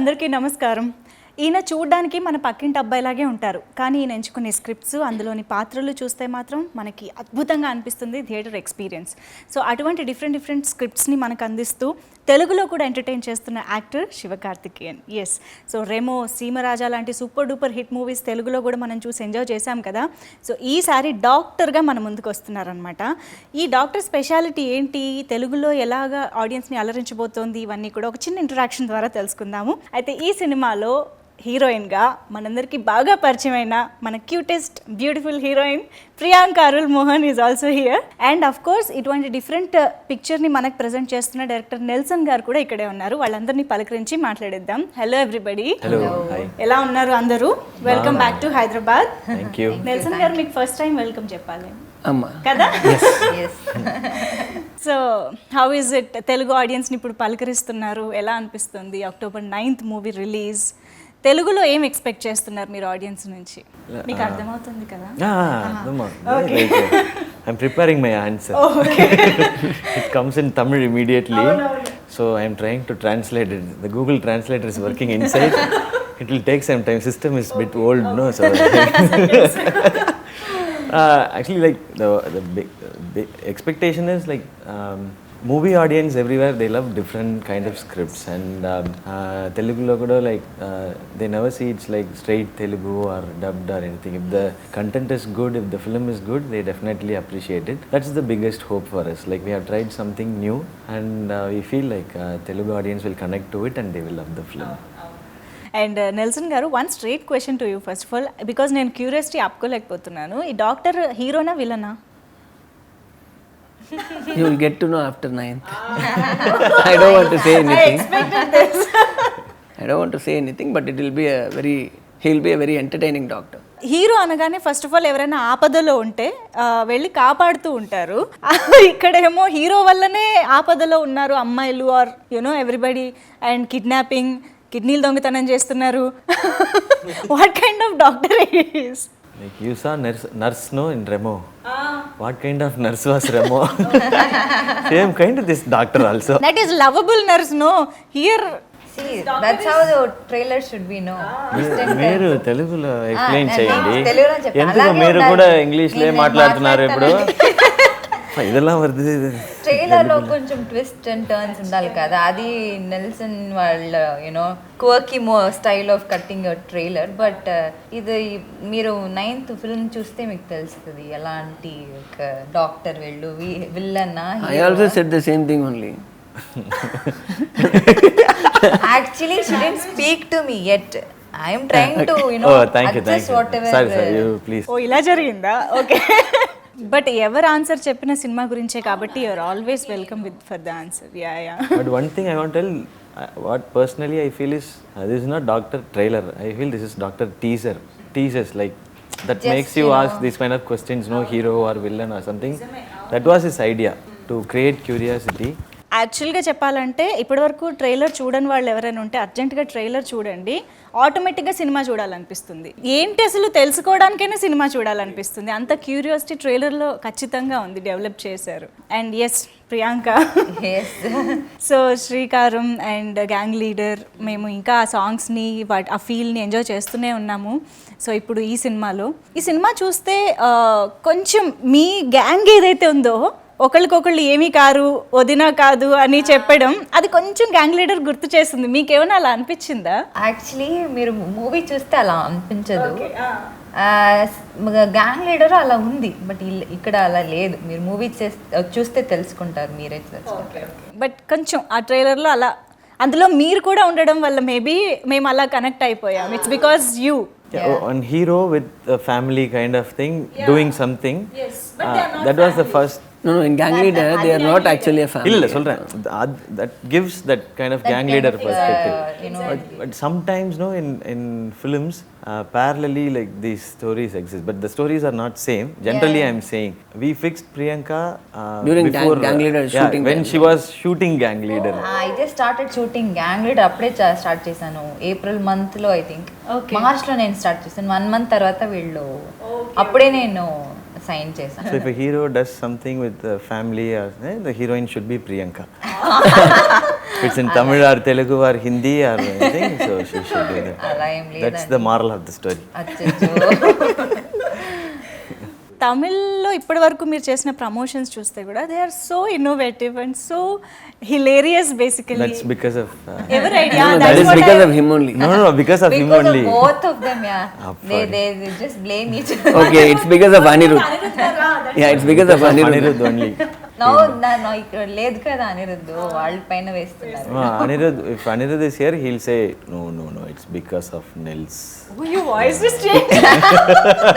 అందరికీ నమస్కారం. ఈయన చూడడానికి మన పక్కింటి అబ్బాయిలాగే ఉంటారు, కానీ ఈయన ఎంచుకునే స్క్రిప్ట్స్, అందులోని పాత్రలు చూస్తే మాత్రం మనకి అద్భుతంగా అనిపిస్తుంది థియేటర్ ఎక్స్పీరియన్స్. సో అటువంటి డిఫరెంట్ స్క్రిప్ట్స్ని మనకు అందిస్తూ తెలుగులో కూడా ఎంటర్టైన్ చేస్తున్న actor Sivakarthikeyan. Yes, so Remo, Seemaraja లాంటి సూపర్ డూపర్ హిట్ మూవీస్ తెలుగులో కూడా మనం చూసి ఎంజాయ్ చేశాం కదా. సో ఈసారి డాక్టర్గా మన ముందుకు వస్తున్నారనమాట. ఈ డాక్టర్ స్పెషాలిటీ ఏంటి, తెలుగులో ఎలాగా ఆడియన్స్ని అలరించబోతోంది, ఇవన్నీ కూడా ఒక చిన్న ఇంటరాక్షన్ ద్వారా తెలుసుకుందాము. అయితే ఈ సినిమాలో హీరోయిన్గా మనందరికీ బాగా పరిచయమైన మన cutest beautiful heroine Priyanka Arul Mohan is also here. And of course ఇటువంటి డిఫరెంట్ పిక్చర్ని మనకు ప్రజెంట్ చేస్తున్న డైరెక్టర్ నెల్సన్ గారు కూడా ఇక్కడే ఉన్నారు. వాళ్ళందరినీ పలకరించి మాట్లాడేద్దాం. హలో ఎవ్రీబడి, ఎలా ఉన్నారు అందరూ? Welcome back to Hyderabad. Nelson గారు, మీకు ఫస్ట్ టైం వెల్కమ్ చెప్పాలి కదా. So how is it, Telugu ఆడియన్స్ని ఇప్పుడు పలకరిస్తున్నారు, ఎలా అనిపిస్తుంది? October 9th movie release. తెలుగులో ఏం ఎక్స్పెక్ట్ చేస్తున్నారు మీరు ఆడియన్స్ నుంచి? మీకు అర్థమవుతుంది కదా? I'm preparing my answer. It comes in Tamil immediately. So I'm trying to translate it. The Google Translator is working inside. It will take some time. System is a bit old, no? So actually, like the big expectation is like movie audience everywhere, they love different kind of scripts, and Telugu lo kuda like they never see it's like straight Telugu or dubbed or anything. If the content is good, if the film is good, they definitely appreciate it. That's the biggest hope for us. Like we have tried something new, and we feel like Telugu audience will connect to it and they will love the film. And Nelson గారు, one straight question to you first of all, because నేను curiosity ఆపుకోలేకపోతున్నాను. ఈ doctor హీరోనా విలనా? You will get to know after 9th. I don't want to say anything. I don't want to say anything, but it will be he will be a very entertaining doctor. Hero అనగానే first of all ఎవరైనా ఆపదలో ఉంటే వెళ్ళి కాపాడుతూ ఉంటారు. ఇక్కడేమో hero వల్లనే ఆపదలో ఉన్నారు అమ్మాయిలు, or you know everybody, and kidnapping, కిడ్నీలు దొంగతనం చేస్తున్నారు. What kind of doctor is? Like you saw nurse no in Remo. What kind of nurse was Remo? Same kind of this doctor also. That is lovable nurse, no? Here, see, that's how the trailer should be, no? మీరు తెలుగులో explain చేయండి. తెలుగులో చెప్పండి. ఎందుకు మీరు కూడా ఇంగ్లీష్లో మాట్లాడుతున్నారు ఇప్పుడు? ఇదెలా వర్ది ట్రైలర్ లో కొంచెం ట్విస్ట్ అండ్ టర్న్స్ ఉండాలి కదా, అది నెల్సన్ వాళ్ళ you know quirky style of cutting trailer. But ఇది మీరు 9th ఫిల్మ్ చూస్తే మీకు తెలుస్తుంది ఎలాంటి ఒక డాక్టర్ వెళ్ళు విల్లన్నా. I also said the same thing only. Actually she didn't speak to me yet. I am trying to, you know, adjust whatever. Sorry, you please. Oh ఇలా జరిగిందా? ఓకే. బట్ ఎవరు answer చెప్పిన సినిమా గురించే కాబట్టి you're always welcome with for the answer. Yeah. But one thing I want to tell, what personally I feel is this is not doctor trailer. I feel this is doctor teaser. Teasers like that just makes you ask these kind of questions, no hero or villain or something. That was his idea, to create curiosity. యాక్చువల్గా చెప్పాలంటే ఇప్పటివరకు trailer చూడని వాళ్ళు ఎవరైనా ఉంటే అర్జెంటుగా trailer చూడండి, ఆటోమేటిక్గా సినిమా చూడాలనిపిస్తుంది. ఏంటి అసలు తెలుసుకోవడానికైనా సినిమా చూడాలనిపిస్తుంది. అంత క్యూరియాసిటీ ట్రైలర్లో ఖచ్చితంగా ఉంది, డెవలప్ చేశారు. అండ్ ఎస్, ప్రియాంక, సో శ్రీకారం అండ్ గ్యాంగ్ లీడర్, మేము ఇంకా ఆ సాంగ్స్ని ఆ ఫీల్ని ఎంజాయ్ చేస్తూనే ఉన్నాము. సో ఇప్పుడు ఈ సినిమా చూస్తే కొంచెం మీ గ్యాంగ్ ఏదైతే ఉందో, ఒకళ్ళకొకళ్ళు ఏమీ కారు, వదినా కాదు అని చెప్పడం, అది కొంచెం గ్యాంగ్ లీడర్ గుర్తు చేస్తుంది. మీకేమైనా అలా అనిపించిందా? యాక్చువల్లీ మీరు మూవీ చూస్తే అలా అనిపించదు. గ్యాంగ్ లీడర్ అలా ఉంది, బట్ ఇక్కడ అలా లేదు. మీరు మూవీ చూస్తే తెలుసుకుంటారు, మీరే తెలుసుకుంటారు. బట్ కొంచెం ఆ ట్రైలర్లో అలా, అందులో మీరు కూడా ఉండడం వల్ల మేబీ మేము అలా కనెక్ట్ అయిపోయాం. It's because you. One hero with a family kind of thing, doing something. Yes, but they are not that was the first. No, in gang leader they are not actually a family. Illa solren, that gives that kind of gang leader perspective. But sometimes no, in films parallelly like these stories exist, but the stories are not same. Generally I am saying we fixed Priyanka during before gang leader shooting, when she was shooting gang leader. I just started shooting gang leader అప్పుడే start చేశాను. April month లో, I think March లో నేను start చేశాను. 1 month తర్వాత వీళ్ళు అప్పుడే నేను సైన్ చేశాను. So if a hero does something with the family, the heroine should be Priyanka. If it's in Tamil or Telugu or Hindi or anything, so she should do that. అలా ఏం That's లేదండి. the moral of the story. అచ్చచ్చో. తమిళ్లో ఇప్పటి వరకు మీరు చేసిన promotions చూస్తే కూడా they are so innovative and so hilarious basically. That's because of ఎవరి idea? No, that is because of him only. no, because of him Because only. of both of them, yeah. Apart. They just blame each other. Okay, it's because of Anirudh. Yeah, it's because of Anirudh. Anirudh only. No, ఇక్కడ లేదు కదా అనిరుద్ధు, వాళ్ళ పైన వేస్తున్నారు. Anirudh, if Anirudh is here, he'll say, no, it's because of Nels. Your voice is changed.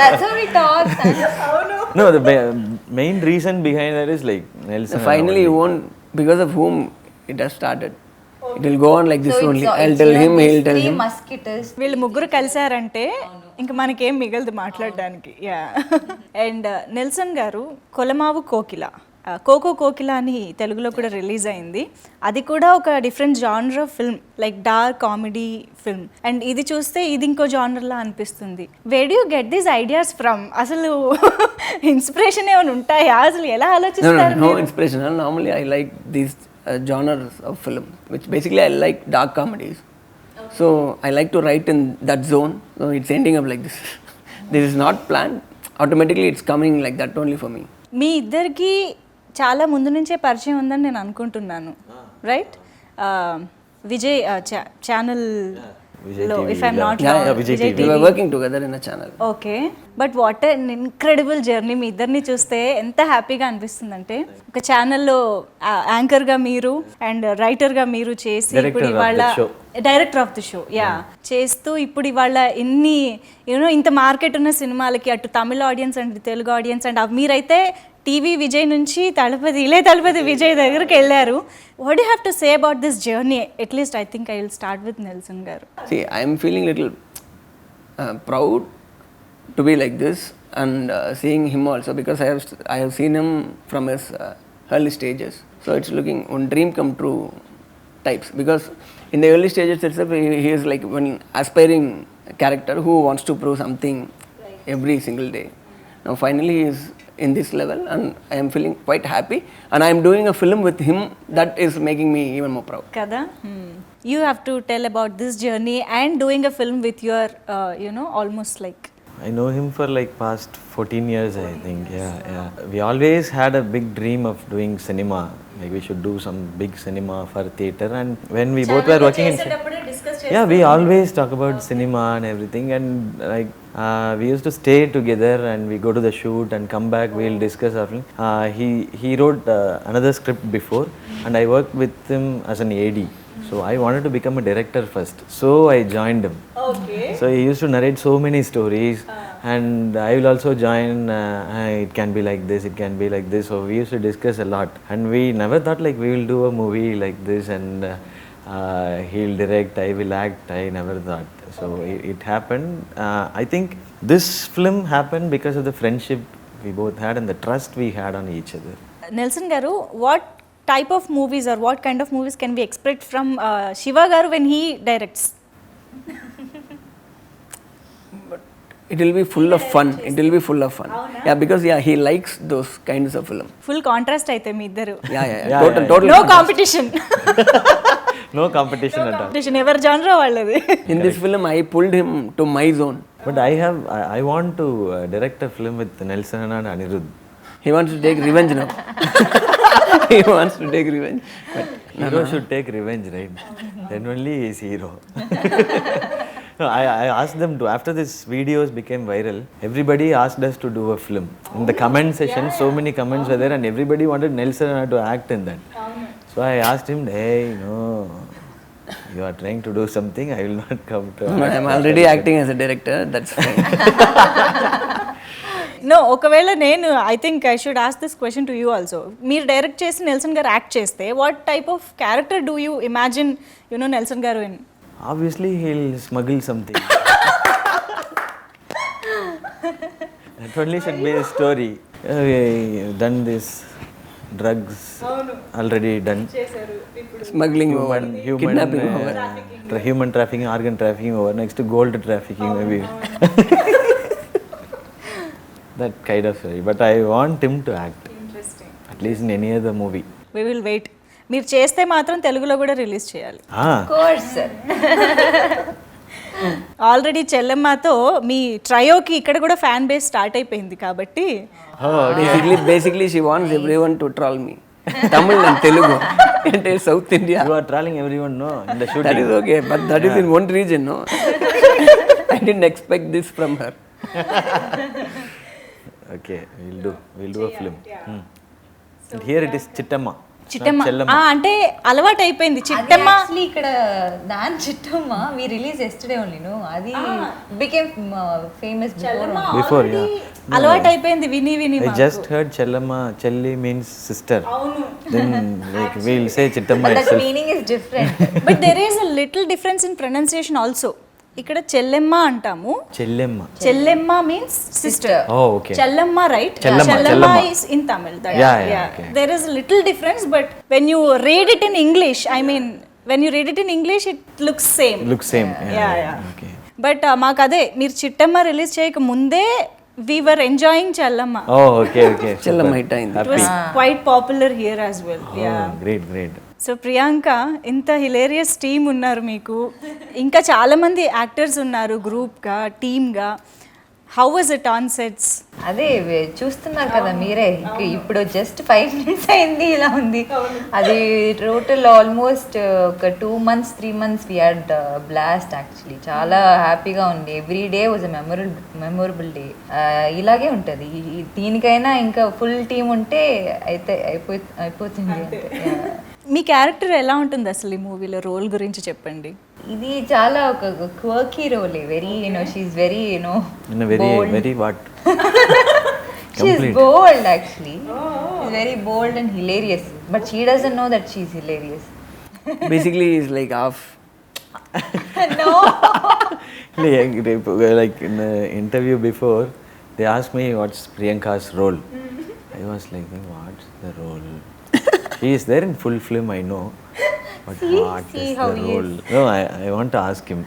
That's how we talk. No, the main reason behind that is like Nels. So finally, you won't, because of whom it has started. It will go on like this only. I'll it's tell like him, these he'll tell three him. mosquitoes. వీళ్ళు ముగ్గురు కలిసారంటే ఇంకా మనకేం మిగలదు మాట్లాడడానికి. Yeah. And Nelson గారు కొలమావు కోకిల, cocoa కోకిల అని తెలుగులో కూడా రిలీజ్ అయింది. అది కూడా ఒక different genre film, like dark comedy film. And ఇది చూస్తే ఇది ఇంకో జానర్లా అనిపిస్తుంది. Where you get these ideas from? అసలు ఇన్స్పిరేషన్ ఏమైనా ఉంటాయా? అసలు ఎలా ఆలోచిస్తారు? No inspiration. Normally, I like these genres of film, which basically I like dark comedies. So I like to write in that zone. So it's ending up like this. This is not planned. Automatically, it's coming like that only for me. మీ ఇద్దరికి చాలా ముందు నుంచే పరిచయం ఉందని నేను అనుకుంటున్నాను, right? Vijay channel లో, if I'm not Yeah, wrong, Vijay Vijay We were TV. working together in a channel. Okay, but what an incredible journey. మీ ఇద్దరిని చూస్తే ఎంత హ్యాపీగా అనిపిస్తుందంటే, ఒక ఛానల్లో యాంకర్గా మీరు అండ్ రైటర్గా మీరు చేసి ఇప్పుడు Director of ఇవాళ the show. Director of the show, yeah, చేస్తూ ఇప్పుడు ఇవాళ ఇన్ని ఇంత మార్కెట్ ఉన్న సినిమాలకి అటు Tamil audience and Telugu audience and మీరైతే టీవీ విజయ్ నుంచి తలపతి విజయ్ దగ్గరికి వెళ్ళారు. What you have to say about this journey? At least I think I will start with Nelson garu. See, I am feeling little proud to be like this and seeing him also, because I have seen him from his early stages. So it's looking one dream come true types, because in the early stages itself he is like one aspiring character who wants to prove something every single day. Now finally he is in this level and I am feeling quite happy, and I am doing a film with him that is making me even more proud. కదా. You have to tell about this journey and doing a film with your almost like. I know him for like past 14 years, I think. Yeah. We always had a big dream of doing cinema. Like we should do some big cinema for theater. And when we both were working in, yeah, we always talk about cinema and everything. And like we used to stay together and we go to the shoot and come back. We'll discuss our film. He wrote another script before, and I worked with him as an AD. So I wanted to become a director first. So I joined him. Okay. So he used to narrate so many stories, and I will also join. It can be like this, it can be like this. So we used to discuss a lot, and we never thought like we will do a movie like this, and he'll direct, I will act. I never thought. So it happened. I think this film happened because of the friendship we both had and the trust we had on each other. Nelson గారు, what type of movies or what kind of movies can we expect from Shiva గారు when he directs? It will be full of fun. It will be full of fun. Yeah, because he likes those kinds of film. Full contrast అయితే మీ ఇద్దరు. Yeah. Total. No competition. No competition at all. Competition ఎవరి genre వాళ్ళది. In this film, I pulled him to my zone. But I want to direct a film with Nelson and Anirudh. He wants to take revenge now. He wants to take revenge. But Hero should take revenge, right? Then only he is hero. No, I asked them to, after this videos became viral, everybody asked us to do a film. In the comment section, so many comments were there and everybody wanted Nelson to act in that. So I asked him, hey, no, you are trying to do something, I will not come to I am already acting as a director. That's fine. No, ఒకవేళ నేను I think I should ask this question to you also. మీరు direct చేసి Nelson గారు act చేస్తే what type of character do you imagine Nelson గారు in? Obviously, he'll smuggle something. That only should be a story. We've done this, drugs already done. Smuggling over, kidnapping over. Human trafficking, organ trafficking over. Next, gold trafficking maybe. That kind of story. But I want him to act. Interesting. At least in any other movie. We will wait. మీరు చేస్తే మాత్రం తెలుగులో కూడా release చేయాలి. Course already చెల్లెమ్మతో మీ ట్రయోకి ఇక్కడ కూడా fan base start అయిపోయింది కాబట్టి basically she wants everyone to troll me. Tamil and Telugu. Entire South India. You are trolling everyone, no? In the That shooting. is okay, but that is in one region, no? I didn't expect this from her. Okay, we'll do a film. And here it is Chittamma. Chittamma Chellamma. అంటే అలవాటు అయిపోయింది Chittamma. Actually ఇక్కడ దాని Chittamma we release yesterday only no అది became famous Before, yeah. అలవాటు అయిపోయింది విని విని I just heard Chellamma. Chelli means sister. Then like we'll say Chittamma that itself. Meaning is different. But there is a little difference in pronunciation also. ఇక్కడ చెల్లెమ్మ అంటాము, Chellamma. Chellemma means sister. Oh, okay. Chellamma right? Chellamma, Chellamma Chellamma. is in Tamil. Yeah, okay. There is a little difference, but when you read it in English, I mean, when you read it in English, it looks same. Looks same. Yeah. Okay. But మాకు అదే మీరు Chittamma release చేయక ముందే we were enjoying Chellamma. Oh, okay. Chellamma Super. hit అయింది. It was quite popular here as well. Yeah. Oh, great. So Priyanka, ఇంత hilarious team ఉన్నారు మీకు, ఇంకా చాలామంది యాక్టర్స్ ఉన్నారు గ్రూప్గా టీమ్గా. How was it on sets? అదే చూస్తున్నారు కదా మీరే, ఇప్పుడు జస్ట్ 5 minutes అయింది ఇలా ఉంది. అది టోటల్ ఆల్మోస్ట్ ఒక 2 months 3 months we had blast. Actually చాలా హ్యాపీగా ఉంది. Every day was a memorable day. ఇలాగే ఉంటుంది. దీనికైనా ఇంకా ఫుల్ టీమ్ ఉంటే అయితే అయిపోతుంది అంతే. మీ క్యారెక్టర్ ఎలా ఉంటుంది అసలు ఈ మూవీలో? రోల్ గురించి చెప్పండి. ఇది చాలా ఒక quirky role. Very she's very In a very what? She's Complete. Bold actually. She's very bold and hilarious, but she doesn't know that she's hilarious. Basically, it's like half. No. Like in the interview before, they asked me what's Priyanka's role. I was like, what's the role? He is there in full film, I know, but what see is how the he role? No, I want to ask him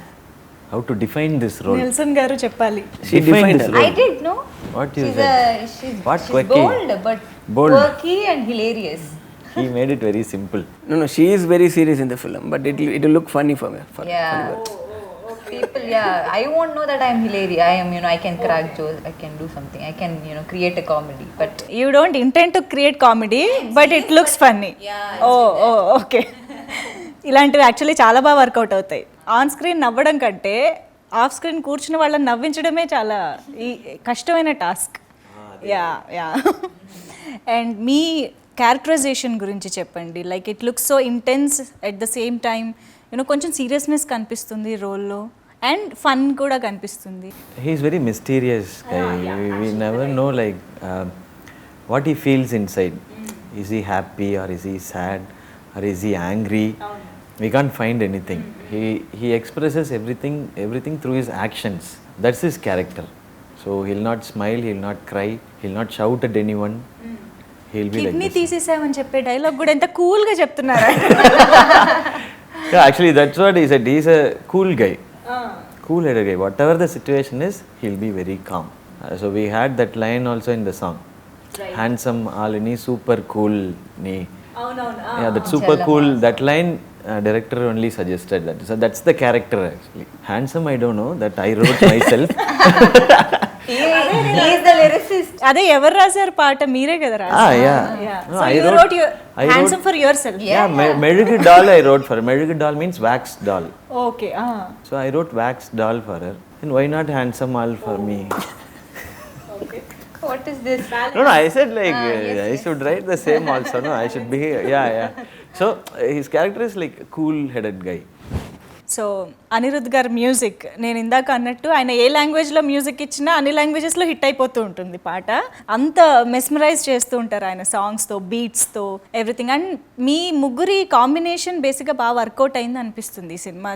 how to define this role. Nelson గారు చెప్పాలి. She defined this her role. I did know. What you she's said? What she's quirky? bold, but Bold. quirky and hilarious. He made it very simple. No, she is very serious in the film, but it will look funny for me. Yeah. People, I won't know that I'm hilarious. I am, I can crack jokes. I can do something. I can, create a comedy. But you don't intend to create comedy, but it looks funny. Okay. ఇలాంటివి actually చాలా బాగా work out అవుతాయి. On screen నవ్వడం కంటే off screen కూర్చున్న వాళ్ళని నవ్వించడమే చాలా కష్టమైన టాస్క్. యా. అండ్ మీ క్యారెక్టరైజేషన్ గురించి చెప్పండి. Like it looks so intense at the same time, కొంచెం సీరియస్నెస్ కనిపిస్తుంది రోల్లో, అండ్ ఫన్ కూడా కనిపిస్తుంది. He's very mysterious guy. We never know like what he feels inside. Is he happy or is he sad or is he angry? We can't find anything. He expresses everything through his actions. That's his character. So he'll not smile, he'll not cry, he'll not shout at anyone. He'll be like kidney this. తీసేసామని చెప్పే dialogue కూడా ఎంత కూల్గా చెప్తున్నారా? Yeah, actually that's what he said. He's a cool guy. Cool-headed guy. Whatever the situation is, he'll be very calm. So we had that line also in the song. Handsome, Alini, super cool. Ni. Yeah, that super cool. That line, director only suggested that. So that's the character actually. Handsome, I don't know. That I wrote myself. he is the lyricist. అదే ఎవరు రాశారు పాట? మీరే కదా Yeah. No, I wrote handsome for your self. Yeah, Medugu doll I wrote for her. Medugu doll means wax doll. Okay. So I wrote wax doll for her. And why not handsome all for me? What is this? No, I said like I should write the same also. No, I should be yeah. So his character is like a cool-headed guy. So Anirudh గారి music, నేను ఇందాక అన్నట్టు ఆయన ఏ లాంగ్వేజ్లో music ఇచ్చినా అన్ని లాంగ్వేజెస్లో hit అయిపోతూ ఉంటుంది పాట. అంత మెస్మరైజ్ చేస్తూ ఉంటారు ఆయన సాంగ్స్తో, బీట్స్తో, ఎవ్రీథింగ్. అండ్ మీ ముగ్గురి కాంబినేషన్ బేసిక్గా బాగా వర్కౌట్ అయింది అనిపిస్తుంది ఈ సినిమా.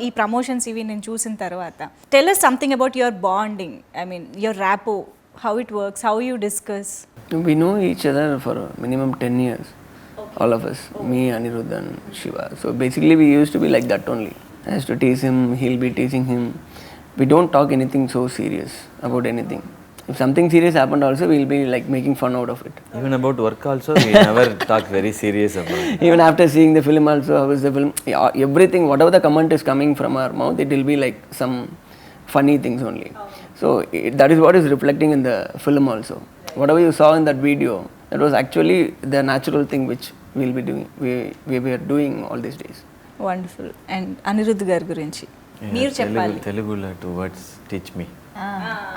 ఈ ప్రమోషన్స్ ఇవి నేను చూసిన తర్వాత. Tell us something about your bonding, I mean your rapport, how it works, how you discuss. We know each other for minimum 10 years. All of us, me, Anirudh and Shiva. So basically we used to be like that only. I used to tease him, he'll be teasing him. We don't talk anything so serious about anything. If something serious happened also, we'll be like making fun out of it. Even about work also, we never talk very serious about it. Even after seeing the film also, how is the film? Yeah, everything, whatever the comment is coming from our mouth, it will be like some funny things only. So that is what is reflecting in the film also. Whatever you saw in that video, that was actually the natural thing which we'll be doing. We were doing all these days. Wonderful. And Anirudh గారి గురించి మీరు చెప్పాలి. Telugulo two words, teach me.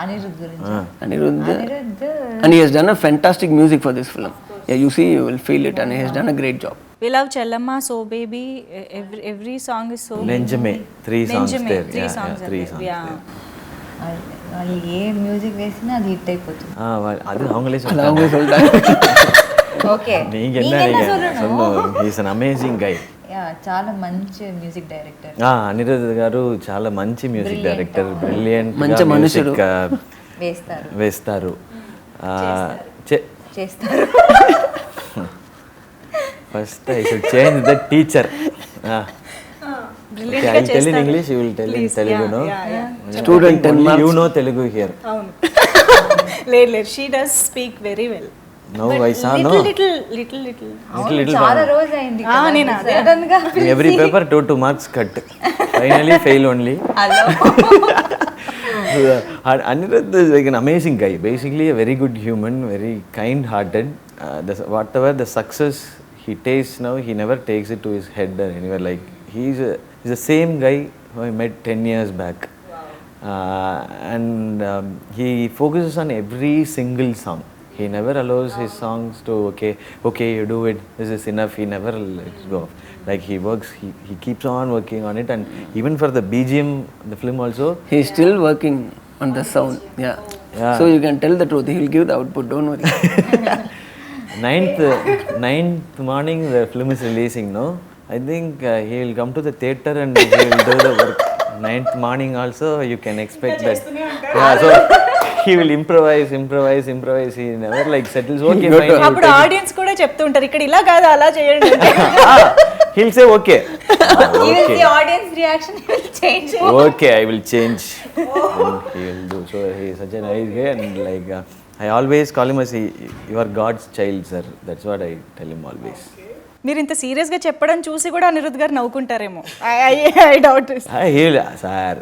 Anirudh గురించి. Anirudh, Anirudh and he has done a fantastic music for this film. Yeah, you see, you will feel it, and he has done a great job. We love Chellamma, so baby, every song is so Nenjame, 3 songs Nenjame, there. 3 Yeah, songs yeah, 3 are songs there. Yeah. there. వాళ్ళు ఏ music వేసినా అది hit అయిపోతుంది. அது அவங்களே அது அவங்களே சொல்லிட்டாங்க. Okay நீங்க என்ன சொல்லணும். He is an amazing guy. చాలా మంచి మ్యూజిక్ డైరెక్టర్. అనిరుద్ధ్ గారు చాలా మంచి మ్యూజిక్ డైరెక్టర్, బ్రిలియంట్ మంచి మనుషుడు. వేస్తారు చేస్తారు. First I should change the teacher. Okay, I'll tell in English, you will tell in Telugu, no? Student 10 marks. You know Telugu here. అవును. లేదు, she does speak very well. Now I saw, no? Little. చాలా రోజు అయింది నేను అదే. Sudden గా Every paper 2 marks cut. Finally fail only. Hello. Anirudh is like an amazing guy. Basically a very good human, very kind-hearted. Whatever the success he tastes now, he never takes it to his head or anywhere. Like he's the same guy who I met 10 years back. And he focuses on every single song. He never allows his songs to okay you do it, this is enough. He never lets go. Like he works, he keeps on working on it, and even for the BGM, the film also. He is still working on the sound. Yeah. So you can tell the truth. He will give the output. Don't worry. 9th morning the film is releasing, no? I think he will come to the theater and he will do the work. 9th morning also you can expect that. Yeah, so he will improvise. He never like settles. Okay, fine. అప్పుడు audience కూడా చెప్తుంటారు ఇక్కడ ఇలా కాదు అలా చేయండి. He'll say okay. Even the audience reaction will change. Okay, I will change. And he will do. So he is such a nice guy, and like I always call him as you are God's child, sir. That's what I tell him always. మీరు ఇంత సీరియస్గా చెప్పడం చూసి కూడా అనిరుద్ధ్ గారు నవ్వుకుంటారేమో. I doubt this. He'll, sir.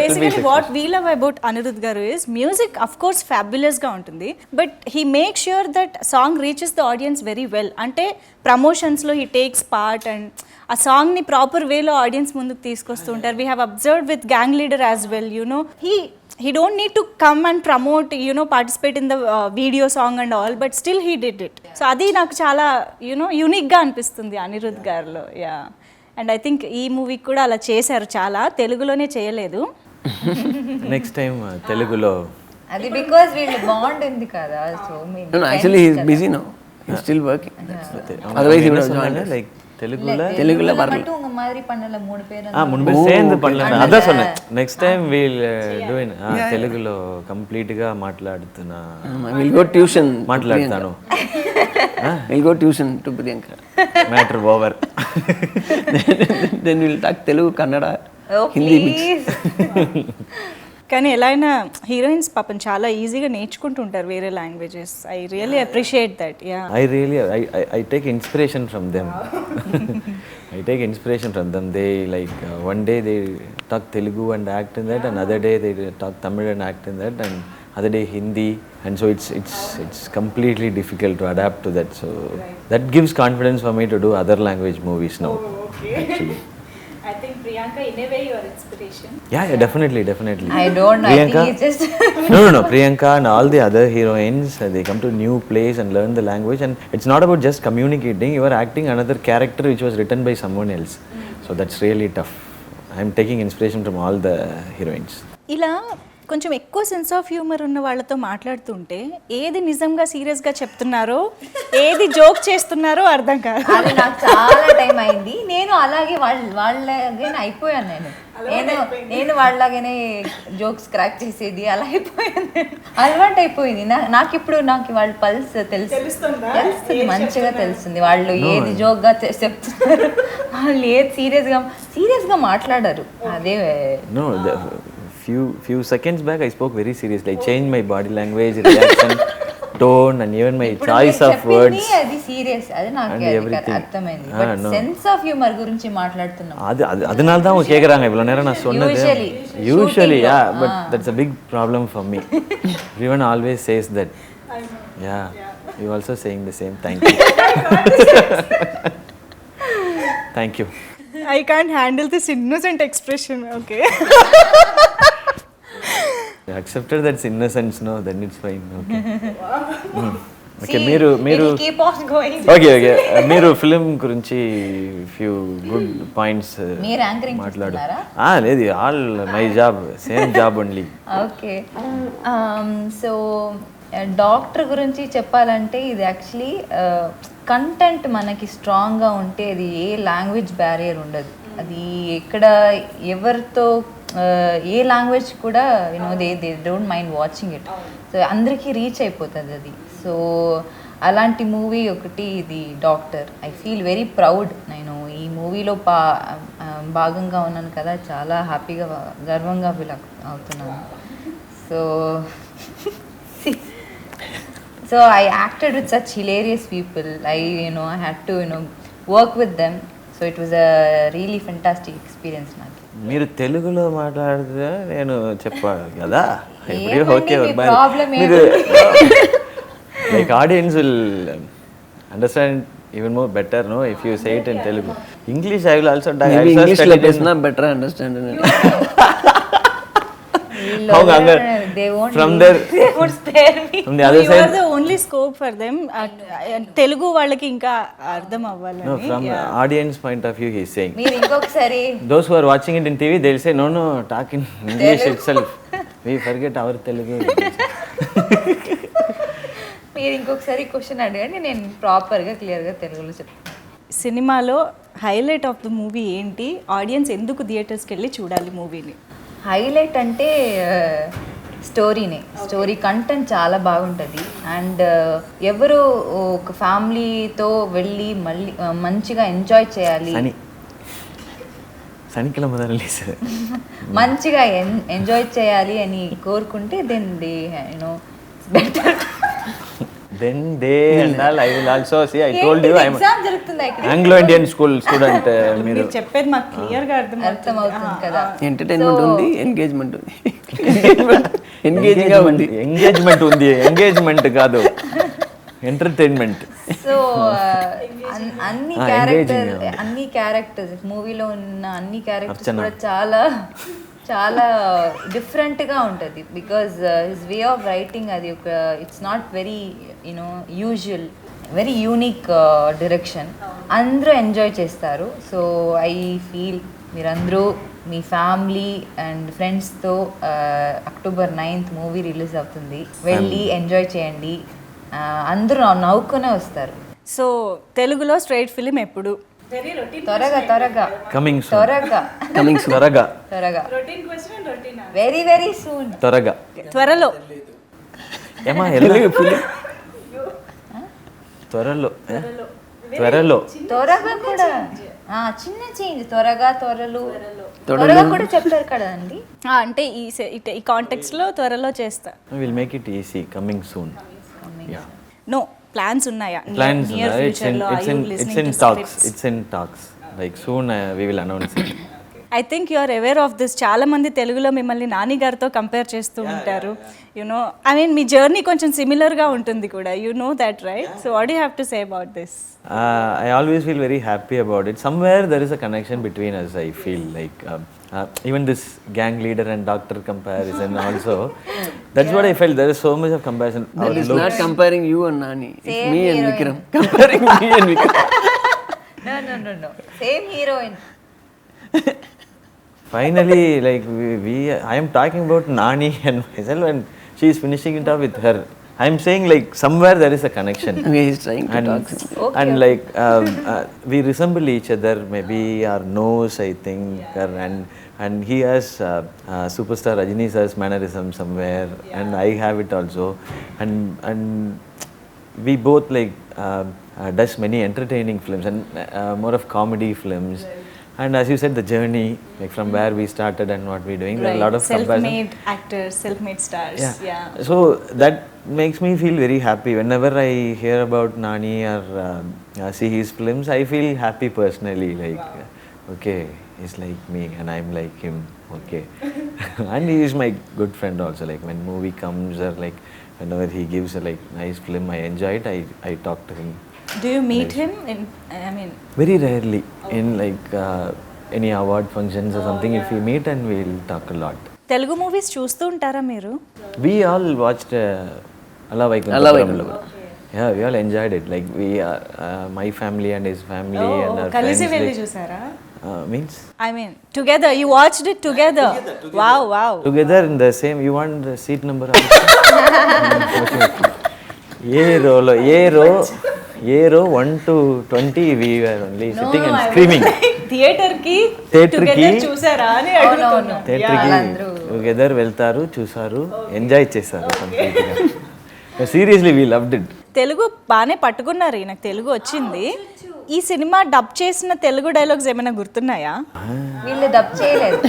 Basically what we love about Anirudh garu is music of course fabulous ga untundi, but he makes sure that song reaches the audience very well. Ante promotions lo he takes part and a song ni proper way lo audience munduku teeskostu untaru. We have observed with Gang Leader as well, you know, he don't need to come and promote, you know, participate in the video song and all, but still he did it. So adi naaku chaala, you know, unique ga anipistundi Anirudh garulo. Yeah. And I think ఈ movie కూడా అలా చేశారు, చాలా తెలుగులోనే చేయలేదు. Next time తెలుగులో. అది because వీళ్ళు బాండ్ ఉంది కదా. So No, actually he is busy now. He is still working. Otherwise he would have joined us. Like தெலுங்குல மட்டும் உங்க மாதிரி பண்ணல 3 பேர். முன்பு சேர்ந்து பண்ணல, அதான் சொன்னேன். Next time we'll do in తెలుగులో కంప్లీట్ గా మాట్లాడుతున్నా. We'll go tuition. మాట్లాడతాను. We'll go tuition to Priyanka. Matter over. Then we'll talk Telugu, Kannada, Oh, Hindi mix. please. కానీ ఎలా అయినా హీరోయిన్స్ పాపం చాలా ఈజీగా నేర్చుకుంటుంటారు వేరే languages. I really appreciate that. Yeah, I take inspiration from them. I take inspiration from them. They like one day they talk Telugu and act in that, and other day they talk Tamil and act in that, and other day Hindi, and so it's completely difficult to adapt to that. So that gives confidence for me to do other language movies now. Actually. I think Priyanka in a way your inspiration. Yeah, definitely. I don't know. Priyanka? I think it's just No. Priyanka and all the other heroines, they come to new place and learn the language, and it's not about just communicating. You are acting another character which was written by someone else. So that's really tough. I'm taking inspiration from all the heroines. ఇలా కొంచెం ఎక్కువ sense of humour ఉన్న వాళ్ళతో మాట్లాడుతుంటే ఏది నిజంగా సీరియస్గా చెప్తున్నారో ఏది జోక్ చేస్తున్నారో అర్థం కాదు. అది నాకు చాలా టైం అయింది. నేను అలాగే వాళ్ళలాగానే అయిపోయాను. నేను వాళ్ళలాగానే జోక్స్ క్రాక్ చేసేది అలా అయిపోయాను. అలవాటు అయిపోయింది నాకు. ఇప్పుడు నాకు వాళ్ళ పల్స్ తెలుస్తుంది, మంచిగా తెలుస్తుంది. వాళ్ళు ఏది జోక్గా చెప్తున్నారు, వాళ్ళు ఏది సీరియస్గా మాట్లాడరు. అదే few seconds back I spoke very seriously. I changed my body language, reaction, tone, and even my ఇప్పుడు choice మీరు of చెప్పింది words. అది సీరియస్, అది నాకు And అది everything. అర్థమైంది. Ah, but no. Sense of humour గురించి மாట్లాడుతున్నాం. அதனால தான் அவங்க கேக்குறாங்க இவ்வளவு நேரம் நான் சொன்னது. Usually, Usually, shooting yeah, lo. but that's a big problem for me. Everyone always says that. Yeah, you also saying the same. Thank you. Thank you. I can't handle this innocent expression. Okay. I accepted that's innocence, no, then it's fine. Okay. Okay, See, మీరు it will keep on going. Okay మీరు film గురించి few good points మీరు anchoring మాట్లాడు. చేస్తున్నారా? లేదు, all my job, same job only. Okay, so doctor గురించి చెప్పాలంటే ఇది యాక్చువల్లీ కంటెంట్ మనకి స్ట్రాంగ్గా ఉంటే అది ఏ లాంగ్వేజ్ బ్యారియర్ ఉండదు. అది ఎక్కడ ఎవరితో ఏ లాంగ్వేజ్ కూడా you know they don't mind watching it. So అందరికీ రీచ్ అయిపోతుంది అది. సో అలాంటి మూవీ ఒకటి ఇది doctor. I feel very proud. నేను ఈ మూవీలో భాగంగా ఉన్నాను కదా, చాలా హ్యాపీగా గర్వంగా ఫీల్ అవుతున్నాను. So I acted with such hilarious people. I had to work with them. So it was a really fantastic experience నాకు. మీరు తెలుగులో మాట్లాడితే నేను చెప్పాలి కదా. ఏమండి, మీ problem మీరు like audience will understand even more better, no, if you say it in Telugu. English I will also maybe English లో పేసినా better understand. They won't from leave. there They won't spare me. from the other You are side, the only scope for them. Telugu వాళ్ళకి ఇంకా అర్థం no, అవ్వాలని. from the audience point of view he is saying. మీరు ఇంకొకసారి Those who are watching it in TV, they'll say, no, talk in English itself. We forget our Telugu. మీరు ఇంకొకసారి question అడగండి, నేను ప్రాపర్గా క్లియర్గా తెలుగులో చెప్తాను. సినిమాలో హైలైట్ ఆఫ్ ద మూవీ ఏంటి? ఆడియన్స్ ఎందుకు థియేటర్స్కి వెళ్ళి చూడాలి మూవీని? హైలైట్ అంటే స్టోరీనే. స్టోరీ కంటెంట్ చాలా బాగుంటుంది. అండ్ ఎవరు ఒక ఫ్యామిలీతో వెళ్ళి మళ్ళీ మంచిగా ఎంజాయ్ చేయాలి, సనికిల మొదలు రిలీజ్ మంచిగా ఎంజాయ్ చేయాలి అని కోరుకుంటే then they better. then they and all I will also see. I told you I am exam జరుగుతుంది ఇక్కడ. Anglo-Indian school student. మీరు మీరు చెప్పేది మాకు క్లియర్గా అర్థం అవుతుంది కదా. ఎంటర్టైన్మెంట్ ఉంది, ఎంగేజ్మెంట్ ఉంది. ఎంగేజింగ్ గా ఉంది. ఎంగేజ్మెంట్ కాదు, ఎంటర్టైన్మెంట్. సో అన్ని క్యారెక్టర్స్ మూవీలో ఉన్న అన్ని క్యారెక్టర్స్ కూడా చాలా చాలా డిఫరెంట్గా ఉంటుంది. Because his way of writing అది ఒక it's not very usual, very unique direction. అందరూ ఎంజాయ్ చేస్తారు. సో ఐ ఫీల్ మీరందరూ మీ ఫ్యామిలీ అండ్ ఫ్రెండ్స్తో October 9th మూవీ రిలీజ్ అవుతుంది, వెళ్ళి ఎంజాయ్ చేయండి. అందరూ నవ్వుకునే వస్తారు. సో తెలుగులో స్ట్రైట్ ఫిలిం ఎప్పుడు? త్వరగా కమింగ్ త్వరగా వెరీ వెరీ సూన్. త్వరలో ఏమా త్వరలో త్వరగా కూడా చిన్న చేంజ్. త్వరగా కూడా చెప్తారు కదండి. అంటే ఈ కాంటెక్స్లో త్వరలో చేస్తా. Will make it easy. Coming soon. No plans ఉన్నాయా? Plans, Near future లో are you listening to scripts? It's in talks. Like soon we will announce it. I think you are aware of this. చాలా మంది తెలుగులో మిమ్మల్ని నాని గారితో compare చేస్తూ ఉంటారు. You know I mean మీ జర్నీ కొంచెం సిమిలర్గా ఉంటుంది కూడా. You know that, right? So what you have to say about this? I always feel very happy about it. Somewhere there is a connection between us. I feel like even this gang leader and doctor comparison also. That's what I felt. There is so much of comparison. That is not comparing you and Nani. It's me and Vikram. Comparing me and Vikram. No. Same heroine. Finally, like I am talking about Nani and myself, and she is finishing it off with her. I am saying like somewhere there is a connection. Okay, he's trying to talk. And like we resemble each other. Maybe our nose, I think, and he has superstar Rajini sir's mannerism somewhere, and I have it also. And we both like does many entertaining films and more of comedy films. And as you said, the journey, like from where we started and what we're doing, there are a lot of comparison. self-made actors, self-made stars. Yeah. So that makes me feel very happy. Whenever I hear about Nani or see his films, I feel happy personally. Like, okay, he's like me and I'm like him. Okay. And he is my good friend also. Like when movie comes or like whenever he gives a like nice film, I enjoy it. I talk to him. Do you meet him in, I mean, Very rarely in like any award functions or something. If we meet and we'll talk a lot. Telugu movies చూస్తూ ఉంటారా మీరు? We all watched Alla Vaikuntapuram. Alla Vaikuntapuram. Yeah, we all enjoyed it. Like we are my family and his family and our కలిసి friends. వెళ్ళి Like, చూసారా? means I mean, together, you watched it together. Wow. together in the same. You want the seat number? A row 1 to 20. We were only sitting and screaming. Theatre కి Theatre కి- together చూసారా అని అడుగుతున్నా. Theatre కి together వెళ్తారు, చూసారు, enjoy చేశారు కంప్లీట్గా. Seriously we loved it. Telugu బాగానే పట్టుకున్నారు, నాకు తెలుగు వచ్చింది. ఈ సినిమా డబ్ చేసిన తెలుగు డైలాగ్స్ ఏమైనా గుర్తున్నాయా? వీళ్ళు డబ్ చేయలేదు.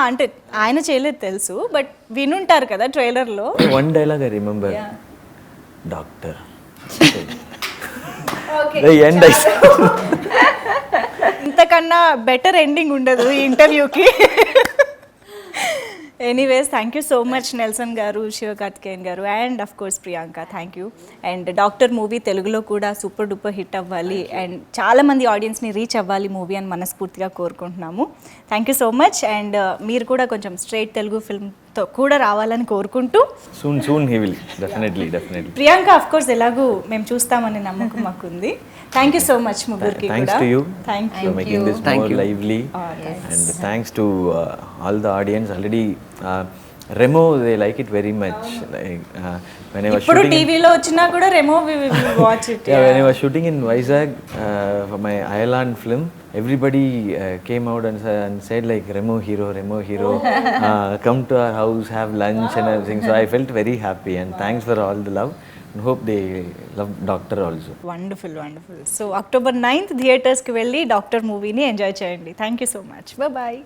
అంటే ఆయన చేయలేదు తెలుసు, బట్ వినుంటారు కదా ట్రైలర్లో. One dialogue I remember, doctor. End ఇంతకన్నా బెటర్ ఎండింగ్ ఉండదు ఈ ఇంటర్వ్యూకి. Anyways, thank you so much Nelson గారు, శివకార్తికేయన్ గారు, and of course Priyanka. Thank you. And doctor movie తెలుగులో కూడా సూపర్ డూపర్ హిట్ అవ్వాలి అండ్ చాలామంది ఆడియన్స్ని రీచ్ అవ్వాలి మూవీ అని మనస్ఫూర్తిగా కోరుకుంటున్నాము. Thank you so much. And మీరు కూడా కొంచెం స్ట్రైట్ తెలుగు ఫిల్మ్తో కూడా రావాలని కోరుకుంటూ, soon he will definitely. Priyanka of course ఎలాగూ మేము చూస్తామనే నమ్మకం మాకుంది. థ్యాంక్ యూ సో మచ్ ముగ్గురికి Thanks కూడా. to you thank for you. making this Thank more you. lively. And thanks to all the audience. Already Remo, they like it very much. Like when I was ఇప్పుడు shooting టీవీలో వచ్చినా కూడా Remo watch it. when I was shooting in Vizag for my Ireland film, everybody came out and said like Remo hero, come to our house, have lunch and everything. So I felt very happy and thanks for all the love and hope they love Doctor also. Wonderful. So October 9th థియేటర్స్కి వెళ్ళి Doctor మూవీని enjoy చేయండి. Thank you so much. Bye.